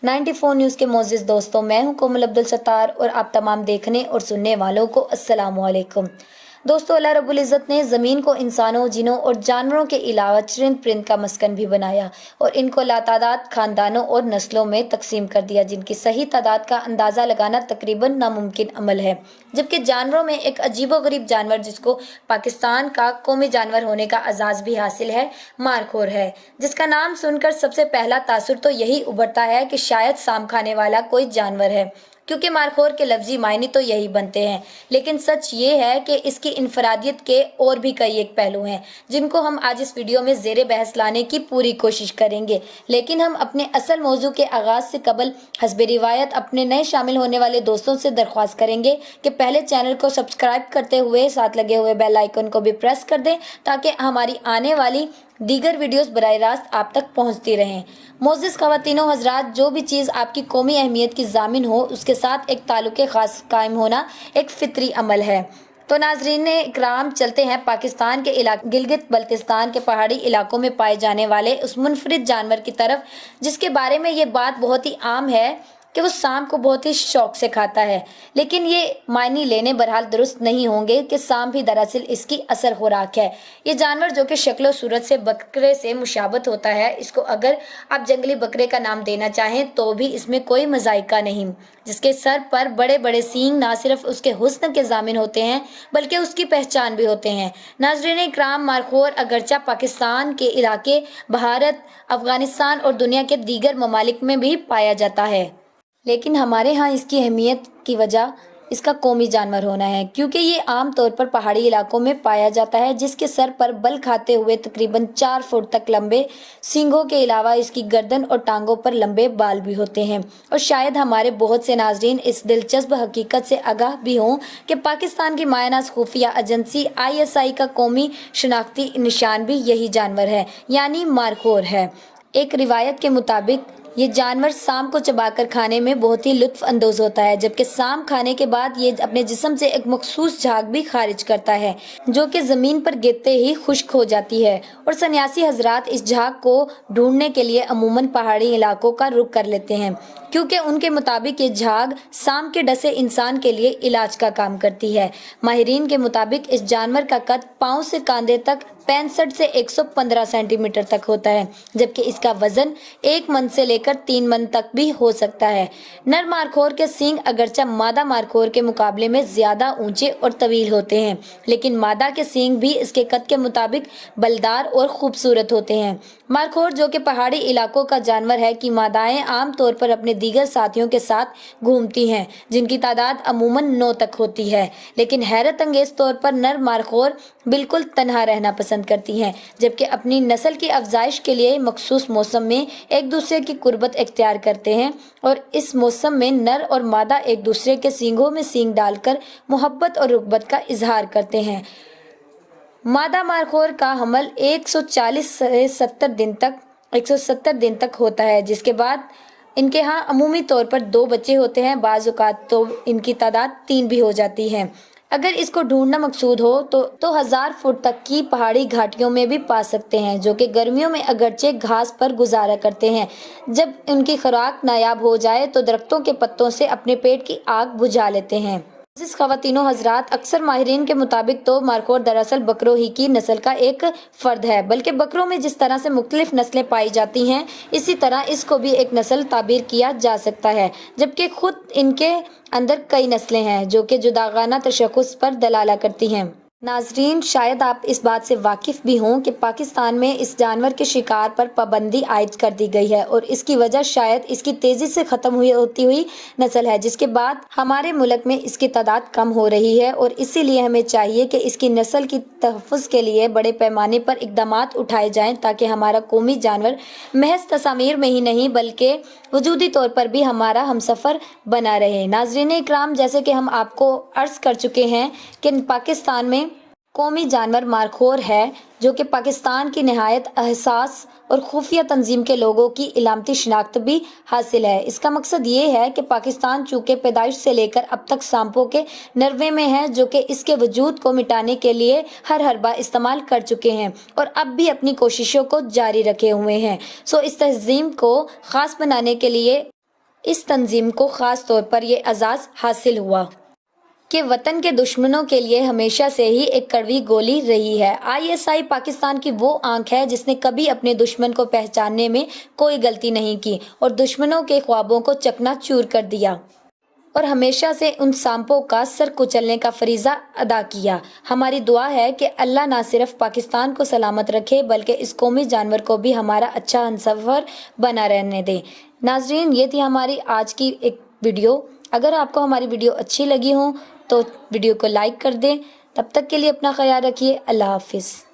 94 news के मोअज़्ज़िज़ दोस्तों, मैं हूं कोमल अब्दुल सत्तार और आप तमाम देखने और सुनने वालों को अस्सलामु अलैकुम। दोस्तों, अल्लाह रब्बुल इज़्ज़त ने ज़मीन को इंसानों, जिनों और जानवरों के अलावा चरिंद परिंद का मस्कन भी बनाया और इनको लातादाद खानदानों और नस्लों में तकसीम कर दिया, जिनकी सही तादाद का अंदाज़ा लगाना तकरीबन नामुमकिन अमल है। जबकि जानवरों में एक अजीबोगरीब जानवर जिसको पाकिस्तान का कौमी जानवर होने का एजाज़ भी हासिल है, मारखोर है, जिसका नाम सुनकर सबसे पहला तासुर तो यही उभरता है कि शायद साम खाने वाला कोई जानवर है, क्योंकि मारखोर के लफ्जी मायने तो यही बनते हैं। लेकिन सच ये है कि इसकी इनफरादियत के और भी कई एक पहलू हैं, जिनको हम आज इस वीडियो में ज़ेरे बहस लाने की पूरी कोशिश करेंगे। लेकिन हम अपने असल मौजू के आगाज़ से कबल हस्बे रिवायत अपने नए शामिल होने वाले दोस्तों से दरख्वास्त करेंगे कि पहले चैनल को सब्सक्राइब करते हुए साथ लगे हुए बेल आइकन को भी प्रेस कर दें, ताकि हमारी आने वाली दीगर वीडियोस बराह रास्त आप तक पहुंचती रहें। मोअज़्ज़िज़ ख़वातीनो हज़रात, जो भी चीज़ आपकी कौमी अहमियत की ज़ामिन हो, उसके साथ एक ताल्लुक़ ख़ास कायम होना एक फ़ितरी अमल है। तो नाज़रीन इकराम, चलते हैं पाकिस्तान के इलाके गिलगित बल्तिस्तान के पहाड़ी इलाकों में पाए जाने वाले उस मुनफरिद जानवर की तरफ, जिसके बारे में ये बात बहुत ही आम है कि वो सांप को बहुत ही शौक से खाता है। लेकिन ये मायने लेने बहरहाल दुरुस्त नहीं होंगे कि सांप ही दरअसल इसकी असल खुराक है। ये जानवर जो कि शक्ल और सूरत से बकरे से मुशाबत होता है, इसको अगर आप जंगली बकरे का नाम देना चाहें तो भी इसमें कोई मज़ाइका नहीं। जिसके सर पर बड़े बड़े सींग ना सिर्फ उसके हुस्न के ज़ामिन होते हैं, बल्कि उसकी पहचान भी होते हैं। नाज़रीन इकराम, मारखोर अगरचा पाकिस्तान के इलाके, भारत, अफगानिस्तान और दुनिया के दीगर ममालिक में भी पाया जाता है, लेकिन हमारे यहाँ इसकी अहमियत की वजह इसका कौमी जानवर होना है, क्योंकि ये आम तौर पर पहाड़ी इलाकों में पाया जाता है, जिसके सर पर बल खाते हुए तकरीबन 4 फुट तक लंबे सींगों के अलावा इसकी गर्दन और टांगों पर लंबे बाल भी होते हैं। और शायद हमारे बहुत से नाजरीन इस दिलचस्प हकीकत से आगाह भी हों कि पाकिस्तान की मायनाज खुफिया एजेंसी ISI का कौमी शनाख्ती निशान भी यही जानवर है, यानी मारखोर है। एक रिवायत के मुताबिक ये जानवर सांप को चबाकर खाने में बहुत ही लुत्फ अंदोज होता है, जबकि सांप खाने के बाद ये अपने जिस्म से एक मखसूस झाग भी खारिज करता है, जो कि ज़मीन पर गिरते ही खुश्क हो जाती है। और सन्यासी हजरात इस झाग को ढूंढने के लिए अमूमन पहाड़ी इलाकों का रुख कर लेते हैं, क्योंकि उनके मुताबिक ये झाग सांप के डसे इंसान के लिए इलाज का काम करती है। माहिरीन के मुताबिक इस जानवर का कद पाँव से कंधे तक 65 से 115 सेंटीमीटर तक होता है, जबकि इसका वजन 1 मन से लेकर 3 मन तक भी हो सकता है। नर मारखोर के सींग अगरचा मादा मारखोर के मुकाबले में ज्यादा ऊंचे और तवील होते हैं, लेकिन मादा के सींग भी इसके कद के मुताबिक बलदार और खूबसूरत होते हैं। मारखोर, जो कि पहाड़ी इलाकों का जानवर है, की मादाएं आमतौर पर अपने दीगर साथियों के साथ घूमती हैं, जिनकी तादाद अमूमन 9 तक होती है। लेकिन हैरत अंगेज तौर पर नर मारखोर बिल्कुल तन्हा रहना पसंद करती हैं, जबकि अपनी नस्ल की अफजाइश के लिए मखसूस मौसम में एक दूसरे की कुर्बत इख्तियार करते हैं, और इस मौसम में नर और मादा एक दूसरे के सींगों में सींग डालकर मोहब्बत और रुग़बत का इजहार करते हैं। मादा मारखोर का हमल 140 से 170 दिन तक होता है, जिसके बाद इनके यहाँ अमूमी तौर पर 2 बच्चे होते हैं। बाज़ औक़ात तो इनकी तादाद 3 भी हो जाती है। अगर इसको ढूंढना मकसूद हो तो 1000 फुट तक की पहाड़ी घाटियों में भी पा सकते हैं, जो कि गर्मियों में अगरचे घास पर गुजारा करते हैं। जब उनकी खुराक नायाब हो जाए तो दरख्तों के पत्तों से अपने पेट की आग बुझा लेते हैं। जिस ख़वातीनो हजरात, अक्सर माहिरीन के मुताबिक तो मारखोर दरअसल बकरों ही की नस्ल का एक फ़र्द है, बल्कि बकरों में जिस तरह से मुख्तलिफ नस्लें पाई जाती हैं, इसी तरह इसको भी एक नस्ल ताबीर किया जा सकता है, जबकि खुद इनके अंदर कई नस्लें हैं जो कि जुदागाना तशख़्ख़ुस पर दलाला करती हैं। नाजरीन, शायद आप इस बात से वाकिफ़ भी हों कि पाकिस्तान में इस जानवर के शिकार पर पाबंदी आयद कर दी गई है, और इसकी वजह शायद इसकी तेज़ी से ख़त्म होती हुई नस्ल है, जिसके बाद हमारे मुल्क में इसकी तादाद कम हो रही है। और इसीलिए हमें चाहिए कि इसकी नस्ल की तहफ़्फ़ुज़ के लिए बड़े पैमाने पर इक़दामात उठाए जाएँ, ताकि हमारा कौमी जानवर महज तस्वीर में ही नहीं बल्कि वजूदी तौर पर भी हमारा हमसफ़र बना रहे। नाज़रीन इकराम, जैसे कि हम आपको अर्ज़ कर चुके हैं कि पाकिस्तान में कौमी जानवर मारखोर है, जो कि पाकिस्तान की नहायत एहसास और खुफिया तंजीम के लोगों की इलामती शनाख्त भी हासिल है। इसका मकसद ये है कि पाकिस्तान चूँकि पैदाइश से लेकर अब तक सांपों के नरवे में है, जो कि इसके वजूद को मिटाने के लिए हर हरबा इस्तेमाल कर चुके हैं और अब भी अपनी कोशिशों को जारी रखे हुए हैं। इस तंजीम को ख़ास बनाने के लिए اس تنظیم کو خاص طور پر یہ اعزاز حاصل ہوا کہ وطن کے دشمنوں کے لیے ہمیشہ سے ہی ایک کڑوی گولی رہی ہے۔ ISI پاکستان کی وہ آنکھ ہے جس نے کبھی اپنے دشمن کو پہچاننے میں کوئی غلطی نہیں کی اور دشمنوں کے خوابوں کو چکنا چور کر دیا اور ہمیشہ سے ان سانپوں کا سر کچلنے کا فریضہ ادا کیا۔ ہماری دعا ہے کہ اللہ نہ صرف پاکستان کو سلامت رکھے بلکہ اس قومی جانور کو بھی ہمارا اچھا ہمسفر بنا رہنے دے۔ ناظرین، یہ تھی ہماری آج کی ایک ویڈیو۔ اگر آپ کو ہماری ویڈیو اچھی لگی ہو تو ویڈیو کو لائک کر دیں۔ تب تک کے لیے اپنا خیال رکھیے۔ اللہ حافظ۔